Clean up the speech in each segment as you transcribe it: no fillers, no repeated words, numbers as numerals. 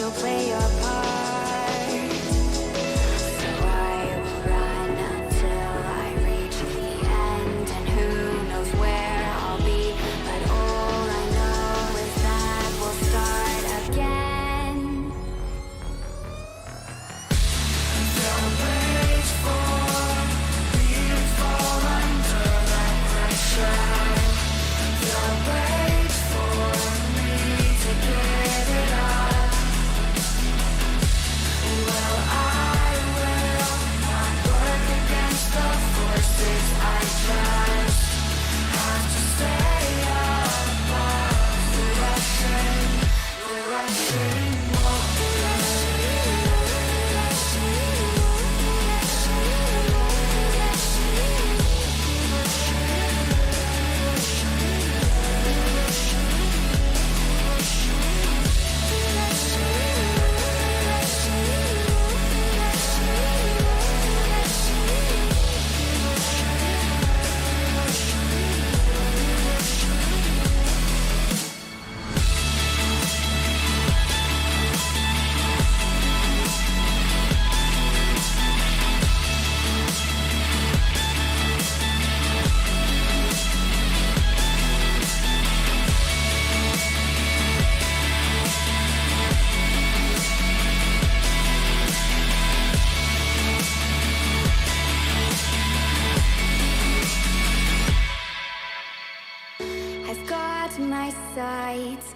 you'll play your part. So I will run until I reach the end, and who knows where I'll be. But all I know is that we'll start again. Don't wait for me to fall under that pressure. Don't wait for me to give it up. Well, I will not work against the forces. I just have to stay above the rushing, the rushing I've got my sights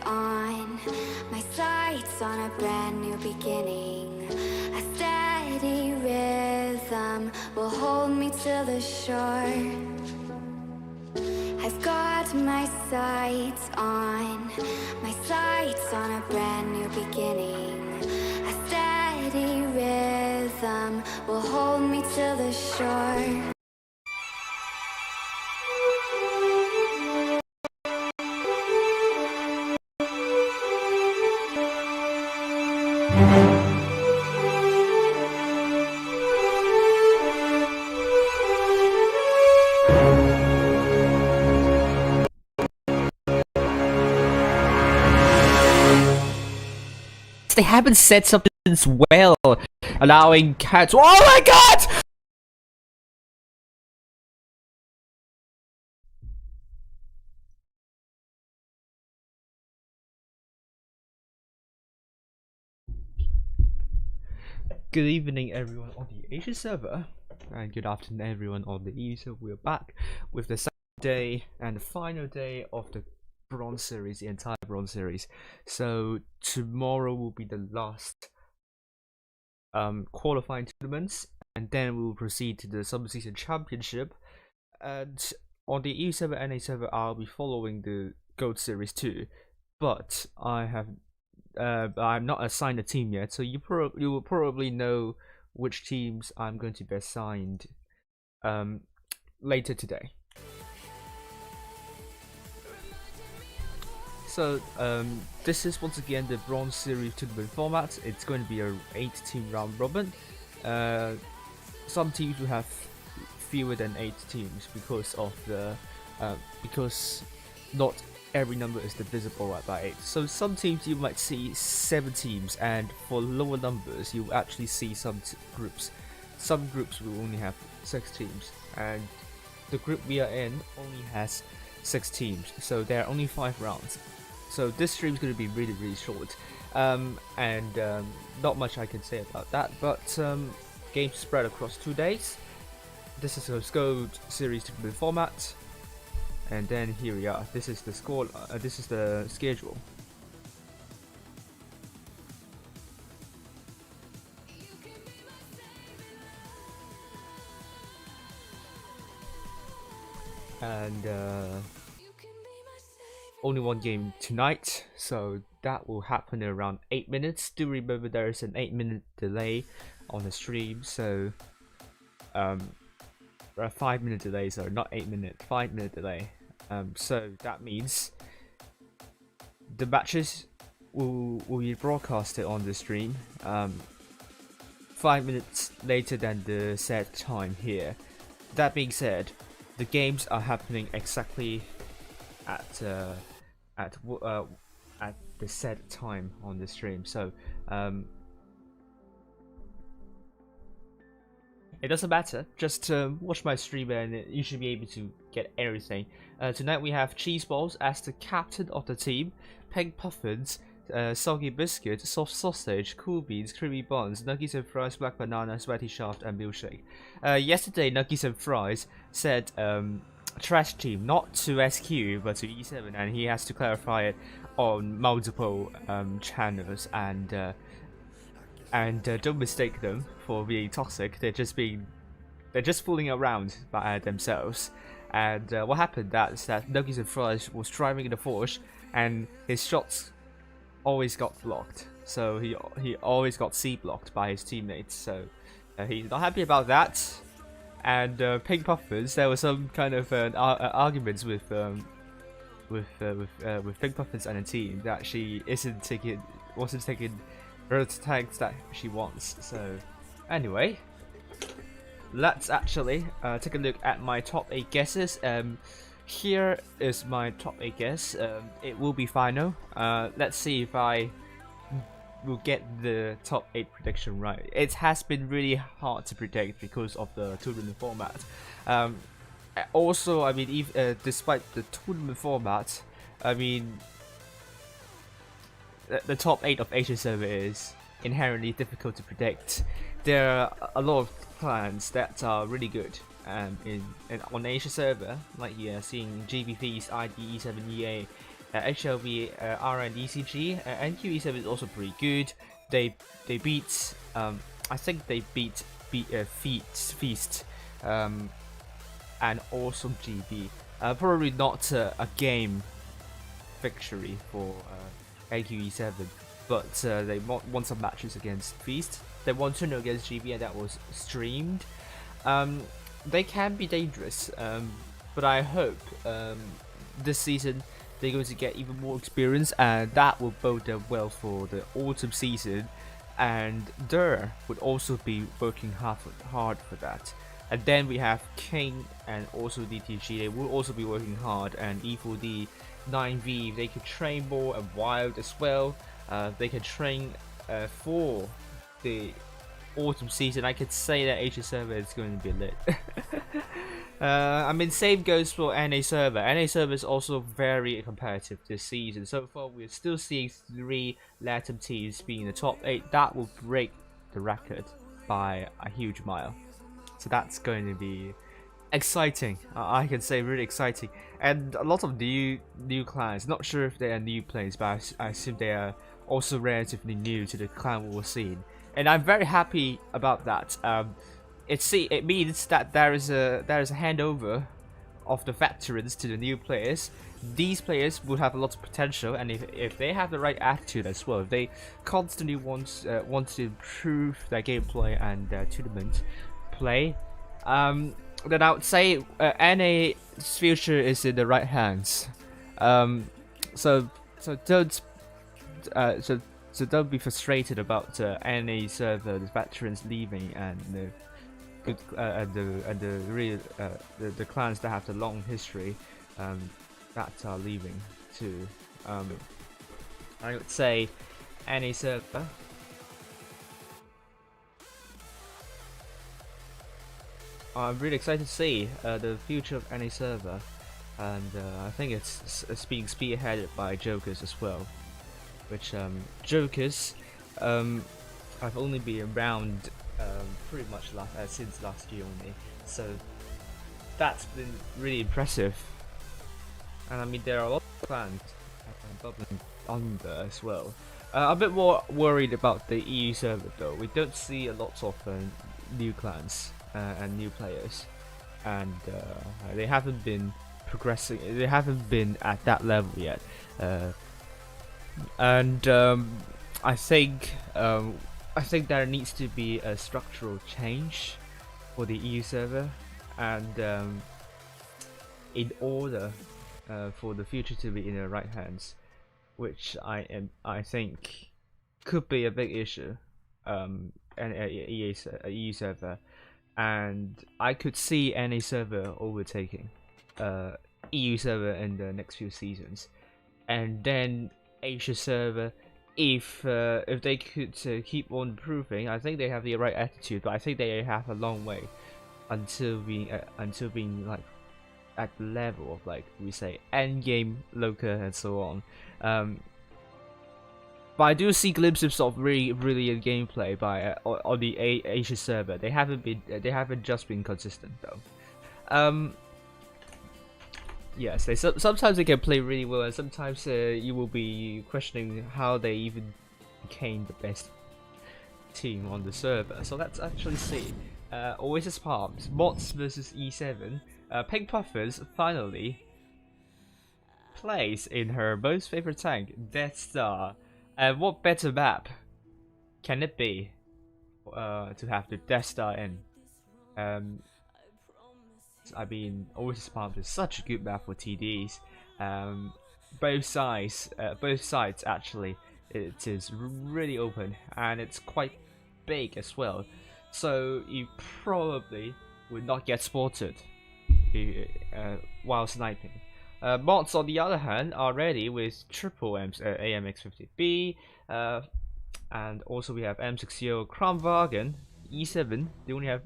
on a brand new beginning. A steady rhythm will hold me to the shore. I've got my sights on a brand new beginning. A steady rhythm will hold me to the shore. They haven't said something well, allowing cats. Oh my god! Good evening, everyone on the Asia server, and good afternoon, everyone on the EU server. We're back with the second day and the final day of the Bronze Series, the entire Bronze Series. So tomorrow will be the last qualifying tournaments, and then we will proceed to the Summer Season Championship. And on the EU server and NA server, I'll be following the Gold Series too, but I'm not assigned a team yet, so you will probably know which teams I'm going to be assigned later today. So this is once again the Bronze Series tournament format. It's going to be a 8-team round robin. Some teams will have fewer than 8 teams because of the because not every number is divisible by 8. So some teams you might see 7 teams, and for lower numbers you actually see some groups. Some groups will only have 6 teams, and the group we are in only has 6 teams. So there are only 5 rounds. So this stream is going to be really short, and not much I can say about that. But games spread across 2 days. This is a Gold Series tournament format, and then here we are. This is the score. This is the schedule. And only one game tonight, so that will happen in around 8 minutes. Do remember there is an 8-minute delay on the stream, so a 5-minute delay, so not 8 minute, 5-minute delay. So that means the matches will be broadcasted on the stream 5 minutes later than the set time here. That being said, the games are happening exactly at the set time on the stream. So it doesn't matter. Just watch my stream and you should be able to get everything. Tonight we have Cheese Balls as the captain of the team, Pink Puffins, Soggy Biscuit, Soft Sausage, Cool Beans, Creamy Buns, Nuggies and Fries, Black Banana, Sweaty Shaft, and Milkshake. Yesterday, Nuggies and Fries said Trash Team, not to SQ, but to E7, and he has to clarify it on multiple channels, and don't mistake them for being toxic. They're just fooling around by themselves. And what happened is that Nuggies and Fries was driving in the Porsche, and his shots always got blocked. So he always got C blocked by his teammates. So he's not happy about that. And Pink Puffins, there was some kind of arguments with Pink Puffins and the team that she wasn't taking the tags that she wants. So anyway, let's actually take a look at my top 8 guesses. Here is my top 8 guess. It will be final. Let's see if I will get the top 8 prediction right. It has been really hard to predict because of the tournament format. Also, I mean, despite the tournament format, I mean, the top 8 of Asia server is inherently difficult to predict. There are a lot of clans that are really good on Asia server, like you're seeing GBP's ID, E7EA, HLV, RN, ECG, NQE7 is also pretty good. They beat, I think they beat Feast, and also GB. Probably not a game victory for NQE7, but they won some matches against Feast. They won 2-0 against GB, and that was streamed. They can be dangerous, but I hope this season they're going to get even more experience, and that will bode them well for the autumn season. And Dur would also be working hard for that. And then we have King and also DTG. They will also be working hard, and E4D, 9V. They can train more, and Wild as well. They can train for the autumn season. I could say that Asia server is going to be lit. I mean, same goes for NA server. NA server is also very competitive this season. So far, we're still seeing 3 LATAM teams being in the top 8. That will break the record by a huge mile. So that's going to be exciting. I can say really exciting. And a lot of new clans. Not sure if they are new players, but I assume they are also relatively new to the clan war scene. And I'm very happy about that. It means that there is a handover of the veterans to the new players. These players would have a lot of potential, and if they have the right attitude as well, if they constantly want to improve their gameplay and their tournament play, then I would say NA's future is in the right hands. So don't be frustrated about NA server, the veterans leaving, and the clans that have the long history that are leaving too. I would say NA server. I'm really excited to see the future of NA server, and I think it's being spearheaded by Jokers as well. Which Jokers, I've only been around pretty much since last year only, so that's been really impressive. And I mean, there are a lot of clans bubbling under as well. I'm a bit more worried about the EU server though. We don't see a lot of new clans and new players, and they haven't been progressing. They haven't been at that level yet. And I think there needs to be a structural change for the EU server, and in order for the future to be in the right hands, which I think could be a big issue, and EU server, and I could see NA server overtaking EU server in the next few seasons, and then Asia server. If they could keep on improving, I think they have the right attitude. But I think they have a long way until being like at the level of, like we say, end game Loca and so on. But I do see glimpses of really brilliant gameplay by on the Asia server. They haven't just been consistent though. Yes, sometimes they can play really well, and sometimes you will be questioning how they even became the best team on the server. So let's actually see. Oasis Palms, Mots versus E7. Pink Puffers finally plays in her most favorite tank, Death Star. And what better map can it be to have the Death Star in? I mean, Oasis Palms is such a good map for TDs. Both sides actually, it is really open and it's quite big as well. So you probably would not get spotted while sniping. Mods, on the other hand, are ready with triple AMX50B, and also we have M60 Kramwagen, E7. They only have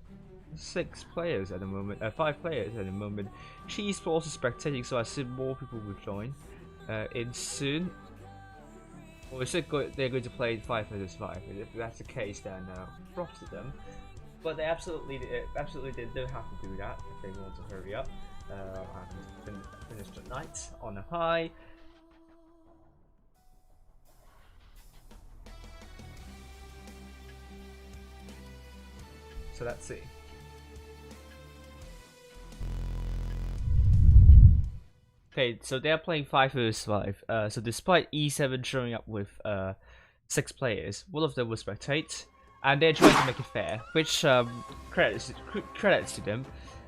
6 players at the moment, 5 players at the moment. She's also spectating, so I assume more people will join in soon. Or is it they're going to play 5 versus 5? If that's the case, then props to them. But they absolutely don't have to do that if they want to hurry up and finish the night on a high. So let's see. Okay, so they're playing 5 versus 5. So despite E7 showing up with 6 players, one of them will spectate, and they're trying to make it fair, which credits to them.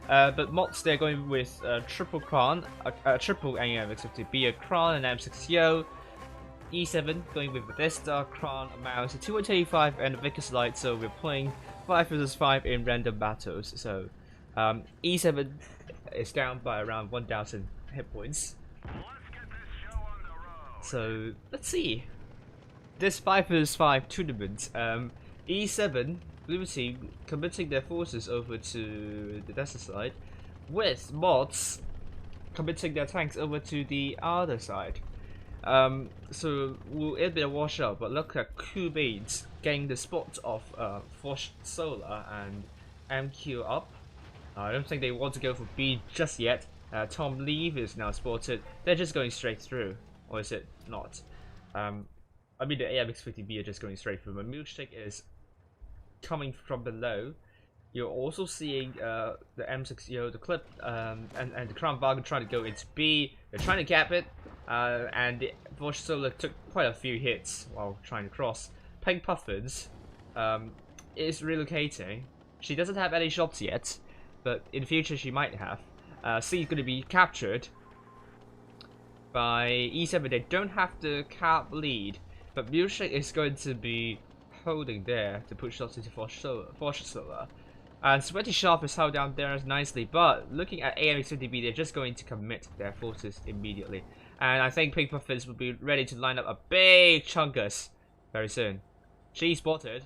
But Mots, they're going with triple Kran, triple AMX50B, a Kran and M60. E7 going with Bethesda, Kran, a Mouse, a 285 and a Vickers Light. So we're playing 5 versus 5 in random battles. So E7 is down by around 1,000 hit points. So let's see this 5 vs 5 tournament. E7 blue team committing their forces over to the desert side, with Mods committing their tanks over to the other side. So it'll be a washout, but look at Kubeats getting the spot of Force Solar and MQ up. I don't think they want to go for B just yet. Tom Leave is now spotted. They're just going straight through, or is it not? I mean, the AMX50B are just going straight through. But Milkshake is coming from below. You're also seeing the M60, the clip, and the Crown Wagon trying to go into B. They're trying to cap it, and the Vosh Solar took quite a few hits while trying to cross. Pink Puffins is relocating. She doesn't have any shots yet, but in the future she might have. C is going to be captured by E7. They don't have the cap lead, but Milkshake is going to be holding there to put shots into Force Solar. And Sweaty Sharp is held down there nicely, but looking at AMX50B, they're just going to commit their forces immediately. And I think Pink Puffins will be ready to line up a big chunkus very soon. She spotted,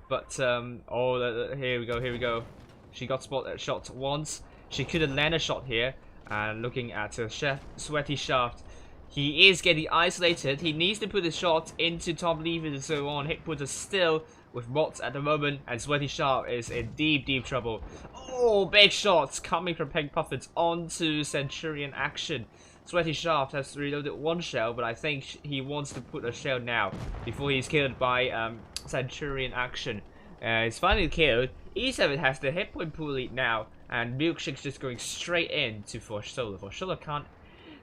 but oh, here we go. She got shot once. She couldn't land a shot here. And looking at her Sweaty Shaft, he is getting isolated. He needs to put a shot into Tom Levers and so on. Hitputter still with Mots at the moment, and Sweaty Shaft is in deep trouble. Oh, big shots coming from Pink Puffins onto Centurion Action. Sweaty Shaft has reloaded one shell, but I think he wants to put a shell now before he's killed by Centurion Action. He's finally killed. E7 has the hit point pool lead now, and Milkshake's just going straight into Force Solar. Force Solar can't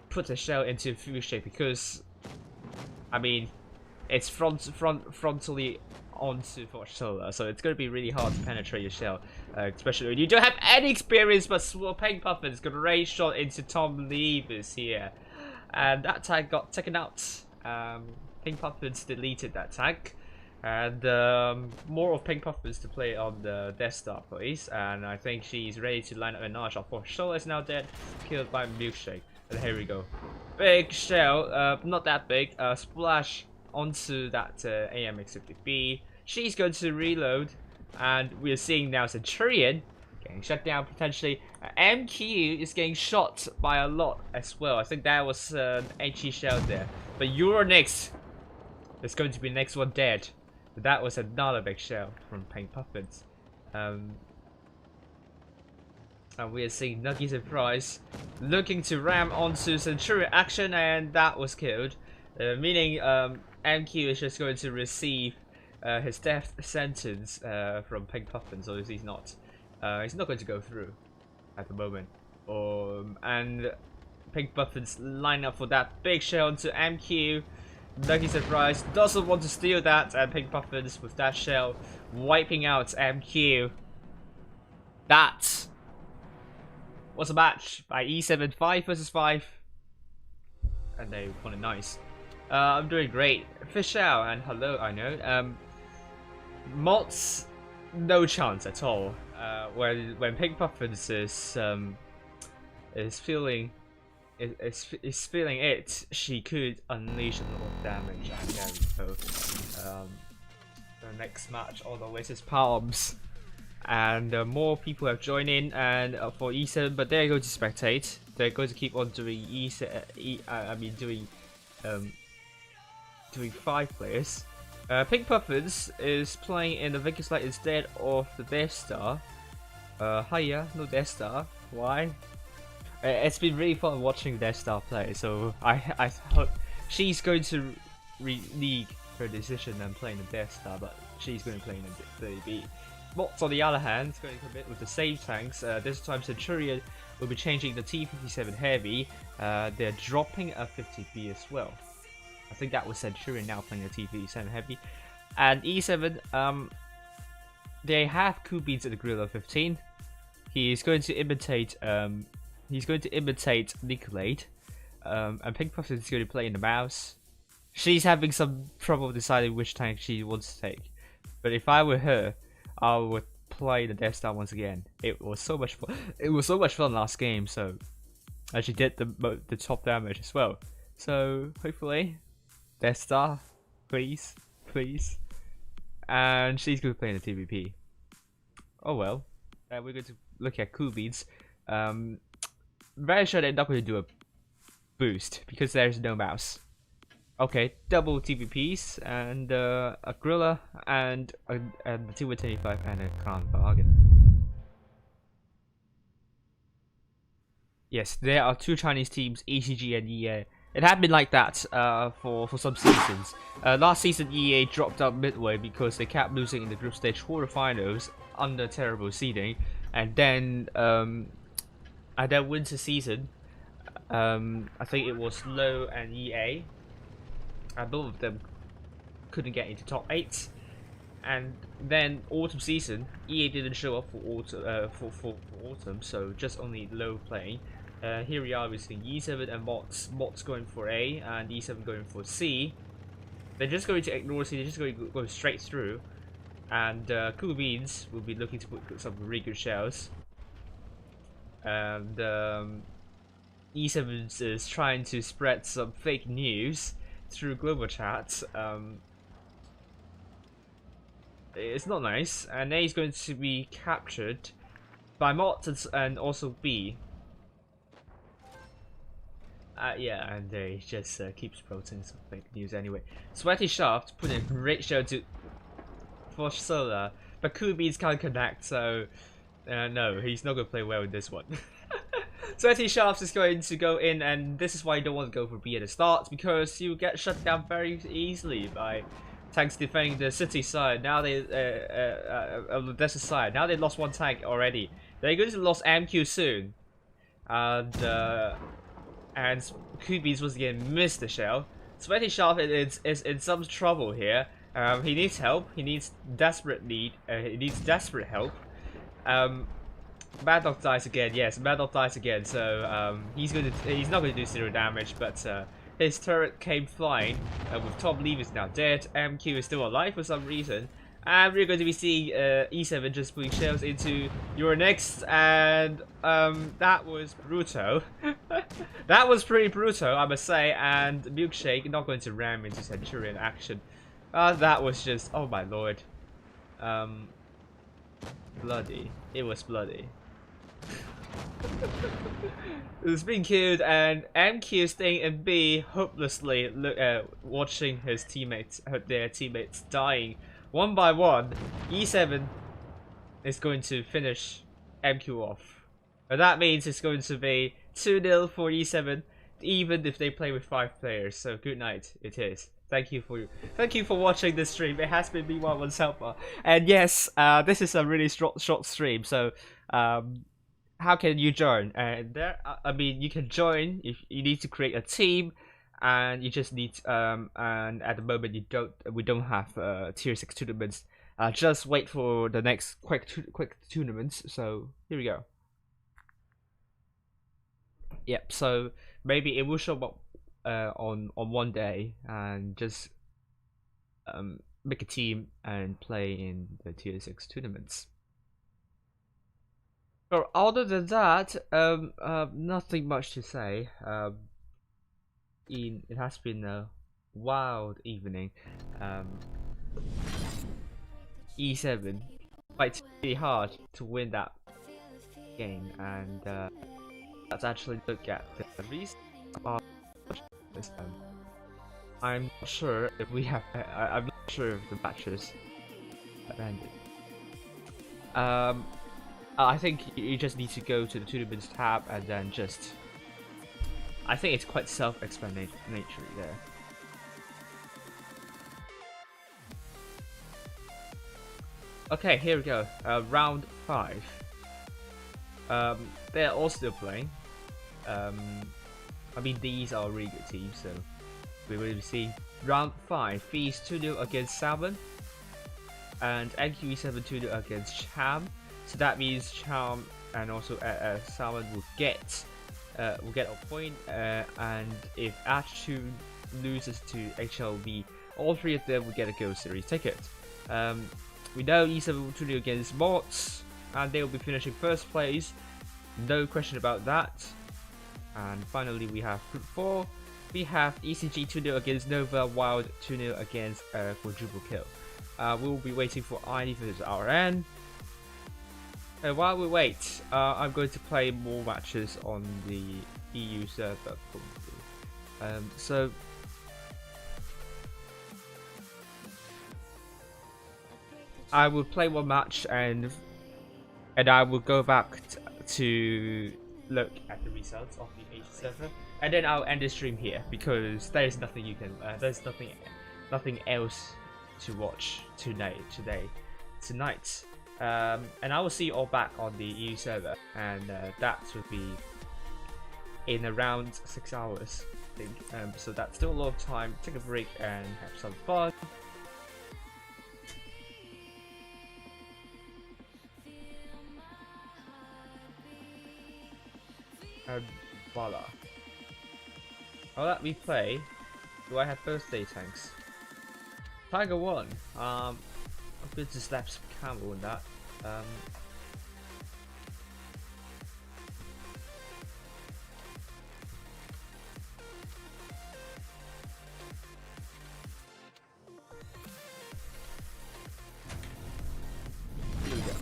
put a shell into Milkshake because, I mean, it's frontally onto Force Solar, so it's going to be really hard to penetrate your shell, especially when you don't have any experience. But Pink Puffins got a range shot into Tom Levers here, and that tag got taken out. Pink Puffins deleted that tag. And more of Pink Puffins to play on the Death Star, please. And I think she's ready to line up an arch. Force Solar is now dead, killed by Milkshake. And here we go. Big shell, not that big, splash onto that AMX-50B. She's going to reload, and we are seeing now Centurion getting shut down potentially. MQ is getting shot by a lot as well. I think that was an HE shell there. But Euronix is going to be the next one dead. But that was another big shell from Pink Puffins. And we are seeing Nuggy Surprise looking to ram onto Centurion action, and that was killed. Meaning MQ is just going to receive his death sentence from Pink Puffins, so he's not going to go through at the moment. And Pink Puffins line up for that big shell onto MQ. Nuggy Surprise doesn't want to steal that, and Pink Puffins with that shell wiping out MQ. That was a match by E7, 5 versus 5, and they won it nice. I'm doing great. Fish out and hello, I know. Mots, no chance at all. When Pink Puffins is feeling it, she could unleash a lot of damage. And there we go. The next match on the list is Palms, and more people have joined in. And for E7, but they're going to spectate. They're going to keep on doing doing 5 players. Pink Puffins is playing in the Vickers Light instead of the Death Star. Hiya, no Death Star. Why? It's been really fun watching Death Star play, so I hope she's going to renege her decision and playing the Death Star, but she's going to play in the 30B. Mots on the other hand is going to commit with the same tanks. This time Centurion will be changing the T57 Heavy. They're dropping a 50B as well. I think that was Centurion now playing the T57 Heavy. And E7, they have Cool Beans at the Gorilla 15. He's going to imitate Nicolade. And Pink Puffins is going to play in the Mouse. She's having some trouble deciding which tank she wants to take. But if I were her, I would play the Death Star once again. It was so much fun. It was so much fun last game, so she did the top damage as well. So hopefully, Death Star, please. And she's going to play in the TVP. Oh well. We're going to look at Cool Beans. Very sure they're not going to do a boost because there's no mouse. Okay, double TVPs and a Gorilla and a T-25 and a Crown Bargain. Yes, there are 2 Chinese teams, ECG and EA. It had been like that for some seasons. Last season EA dropped out midway because they kept losing in the group stage quarterfinals under terrible seeding, and then winter season, I think it was Low and EA. Both of them couldn't get into top 8, and then autumn season, EA didn't show up for autumn, so just only Low playing. Here we are with E7 and Mots going for A and E7 going for C. They're just going to ignore C. They're just going to go straight through, and Cool Beans will be looking to put some really good shells. And E7 is trying to spread some fake news through global chat. It's not nice, and A is going to be captured by Mots and also B. Yeah, and they just keep spreading some fake news anyway. Sweaty Shaft put in a great show for Solar, but Cool Beans can't connect, so no, he's not going to play well in this one. Sweaty Shafts is going to go in, and this is why you don't want to go for B at the start, because you get shut down very easily by tanks defending the city side. Now they the desert side. Now they lost 1 tank already. They're going to lose MQ soon, and Kubi's once again missed the shell. Sweaty Shaft is in some trouble here. He needs help. He needs desperate help. Mad Dog dies again. Yes, Mad Dog dies again. So he's not going to do 0 damage, but his turret came flying. With Tom Levy's now dead. MQ is still alive for some reason, and we're going to be seeing E7 just putting shells into your next, and that was brutal. That was pretty brutal, I must say, and Milkshake not going to ram into Centurion action. That was just, oh my lord. Bloody. It was bloody. It was being killed, and MQ staying in B, hopelessly watching his their teammates dying one by one. E7 is going to finish MQ off. And that means it's going to be 2-0 for E7, even if they play with 5 players. So good night, it is. Thank you for watching this stream. It has been B11's helper. And yes, this is a really short stream. So how can you join? And I mean, you can join if you need to create a team, and you just need and at the moment we don't have tier 6 tournaments. Just wait for the next quick tournaments. So here we go. Yep. So maybe it will show up on one day, and just make a team and play in the tier 6 tournaments. But other than that, nothing much to say. It has been a wild evening. E7 fights really hard to win that game, and let's actually look at the reason this time. I'm not sure if we have. I'm not sure if the matches have ended. I think you just need to go to the tournaments tab and then just. I think it's quite self-explanatory there. Okay, here we go. Round 5. They're all still playing. I mean, these are really good teams, so we will see round 5. Feast 2-0 against Salmon, and NQE7 2-0 against Cham. So that means Cham and also Salmon will get a point, and if Attribution loses to HLV, all 3 of them will get a Go Series ticket. We know E7 will 2-0 against Mots, and they will be finishing first place. No question about that. And finally, we have Group 4. We have ECG 2-0 against Nova, Wild 2-0 against Quadruple Kill. We will be waiting for ID versus RN. And while we wait, I'm going to play more matches on the EU server probably. So I will play one match, and I will go back to look at the results of the Asia server, and then I'll end the stream here because there is nothing you can. There's nothing else to watch tonight. And I will see you all back on the EU server, and that will be in around 6 hours, I think. So that's still a lot of time. Take a break and have some fun. And voila. I'll let me play. Do I have birthday tanks? Tiger 1. I'm going to slap some camel in that. Here we go.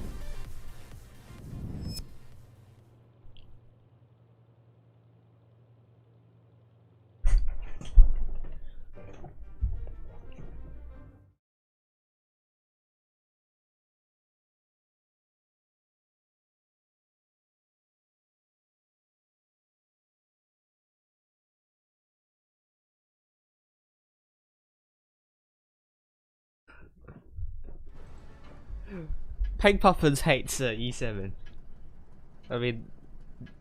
Pink Puffins hates E7. I mean,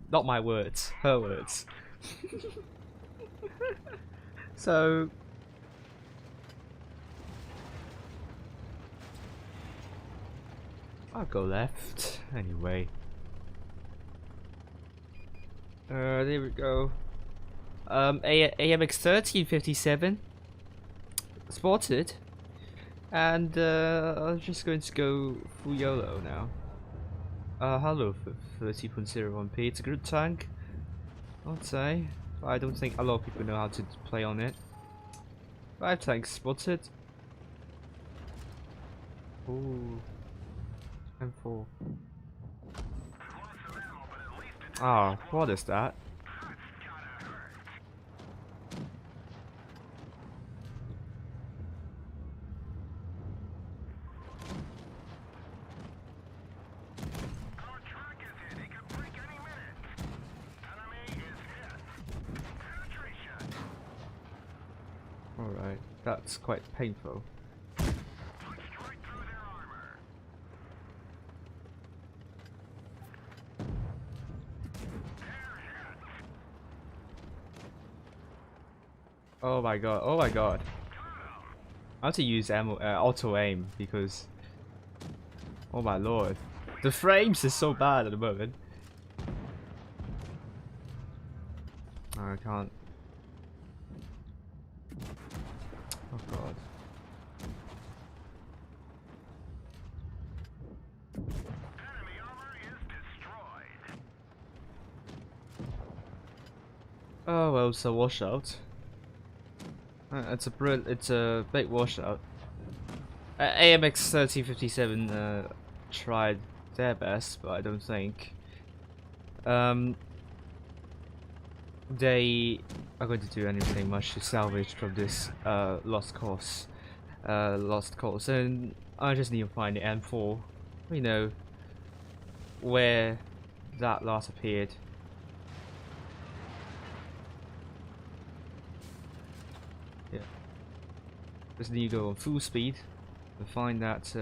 not my words, her words. So I'll go left anyway. There we go. AMX 1357 spotted. And I'm just going to go full YOLO now. Hello, 30.01p. It's a good tank. I'd say. But I don't think a lot of people know how to play on it. 5 tanks spotted. Ooh. M4. Ah, what is that? Alright, that's quite painful. Oh my god, oh my god. I have to use auto aim because, oh my lord, the frames is so bad at the moment. I can't. Oh god. Oh well, it's a washout. It's a big washout. AMX 1357 tried their best, but I don't think they are going to do anything much to salvage from this lost cause. And I just need to find the M4. We know where that last appeared. Yeah. Just need to go on full speed to find that.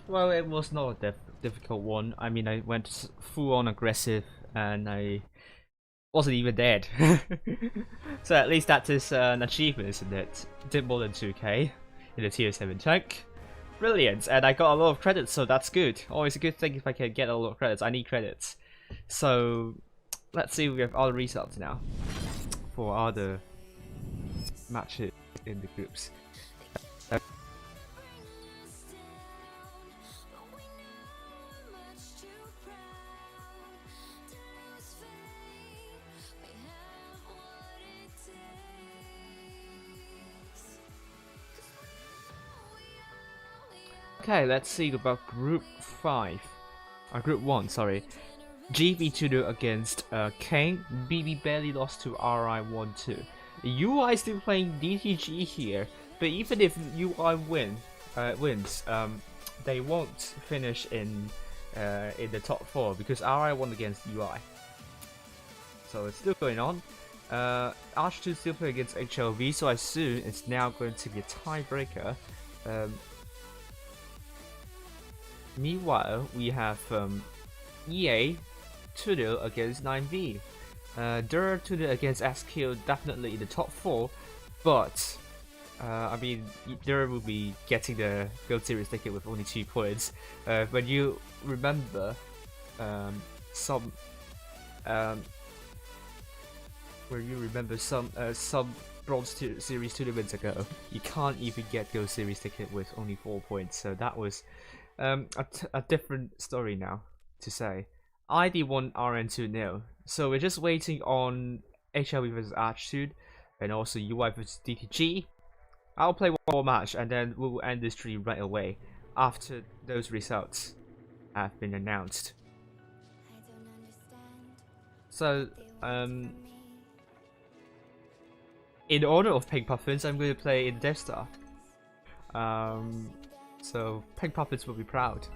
Well, it was not a difficult one. I mean, I went full on aggressive and I wasn't even dead. So at least that is an achievement, isn't it? Did more than 2k in a tier 7 tank. Brilliant, and I got a lot of credits, so that's good. Always a good thing if I can get a lot of credits. I need credits. So let's see if we have other results now for other matches in the groups. Okay, let's see about Group 5. Group 1, sorry. GB2 against Kane. BB barely lost to RI12. UI still playing DTG here, but even if UI wins, they won't finish in the top 4 because RI won against UI. So it's still going on. Arch2 still playing against HLV, so I assume it's now going to be a tiebreaker. Meanwhile, we have EA 2-0 against 9V. Der 2-0 against SQ, definitely in the top 4, but I mean, Der will be getting the Gold Series ticket with only 2 points. When you remember some Bronze Series tournaments ago, you can't even get Gold Series ticket with only 4 points. So that was a different story now to say. ID won RN2 0, so we're just waiting on HLV vs Attitude and also UI vs DTG. I'll play one more match and then we'll end the stream right away after those results have been announced. So in order of Pink Puffins, I'm going to play in Death Star. So Pink Puppets will be proud.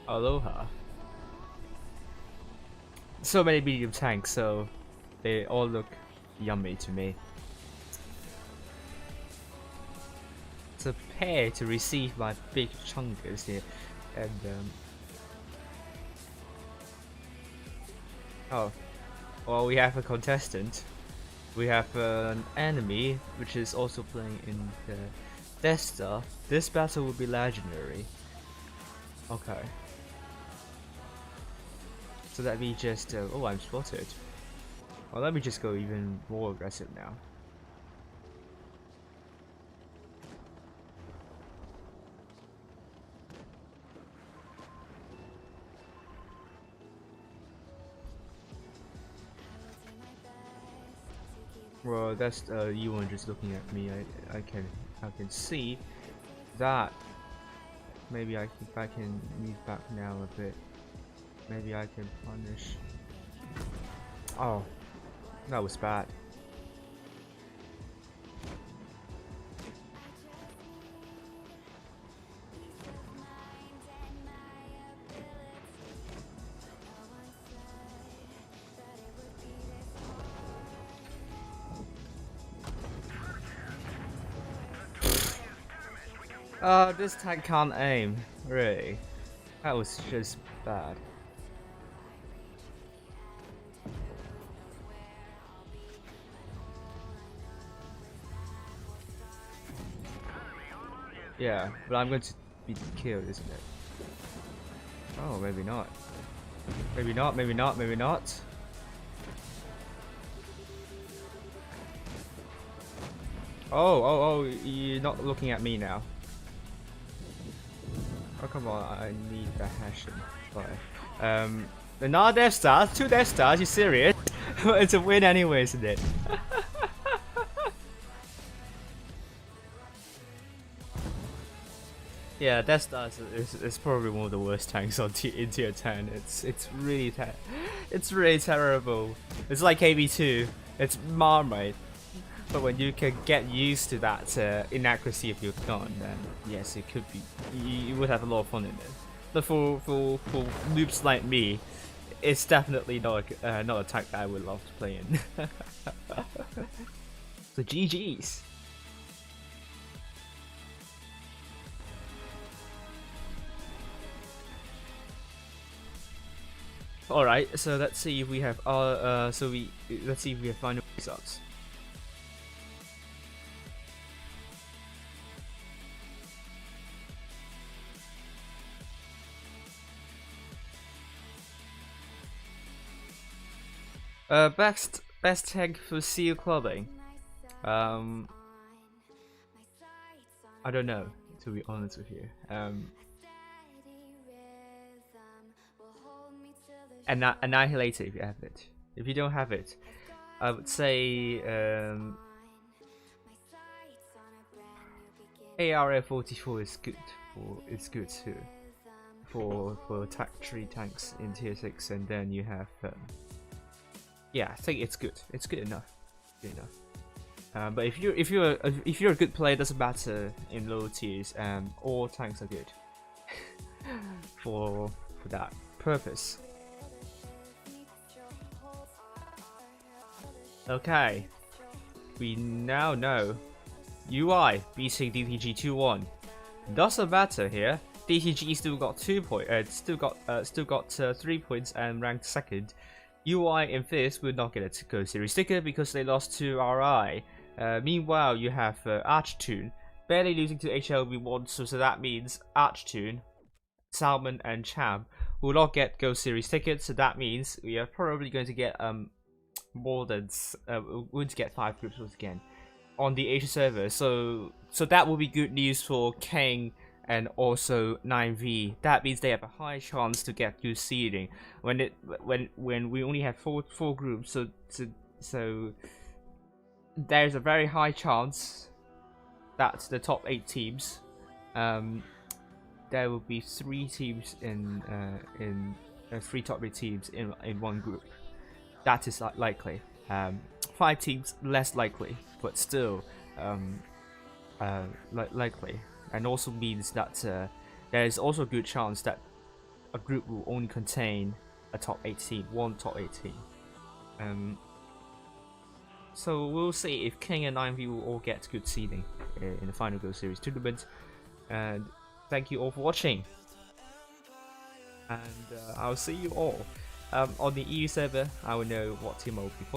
Aloha. so many medium tanks, so they all look yummy to me. So prepare to receive my big chunkers here, and oh, well, we have a contestant. We have an enemy which is also playing in the Death Star. This battle will be legendary. Okay. So let me just oh, I'm spotted. Well, let me just go even more aggressive now. Well, that's you one just looking at me. I can see that. Maybe if I can move back now a bit, maybe I can punish. Oh, that was bad. This tank can't aim, really. That was just bad. Yeah, but I'm going to be killed, isn't it? Oh, maybe not. Maybe not, maybe not, maybe not. Oh, you're not looking at me now. Oh, come on, I need the hashing. Not Death Stars, 2 Death Stars, you serious? It's a win anyway, isn't it? Yeah, Death Stars is probably one of the worst tanks on in tier 10. It's really terrible. It's like KB2. It's Marmite. But when you can get used to that inaccuracy of your gun, then yes, it could be. You would have a lot of fun in it. But for noobs like me, it's definitely not a tank that I would love to play in. So GG's. All right, so let's see if we have let's see if we have final results. Best tank for seal clubbing. I don't know, to be honest with you. Annihilator if you have it. If you don't have it, I would say ARWV is good. It's good too for attack 3 tanks in tier 6, and then you have yeah, I think it's good. It's good enough. Good enough. But if you're a good player, it doesn't matter in low tiers. All tanks are good for that purpose. Okay, we now know UI beating DTG 2-1. Doesn't matter here. DTG still got 2 points. Still got 3 points and ranked second. UI in 5th will not get a Go Series sticker because they lost to RI. Meanwhile, you have Attribution barely losing to HLB1, so that means Attribution, Salmon, and Champ will not get Go Series tickets. So that means we are probably going to get more than we're going to get 5 groups once again on the Asia server. So that will be good news for King and also 9V. That means they have a high chance to get good seeding when we only have four groups. So there's a very high chance that the top 8 teams, there will be 3 teams in 3 top 8 teams in one group. That is likely. 5 teams less likely, but still likely. And also means that there is also a good chance that a group will only contain a top 8 team, one top 8 team. So we'll see if King and IMV will all get good seeding in the Final Go Series tournament. And thank you all for watching. And I'll see you all on the EU server. I will know what team I will be following.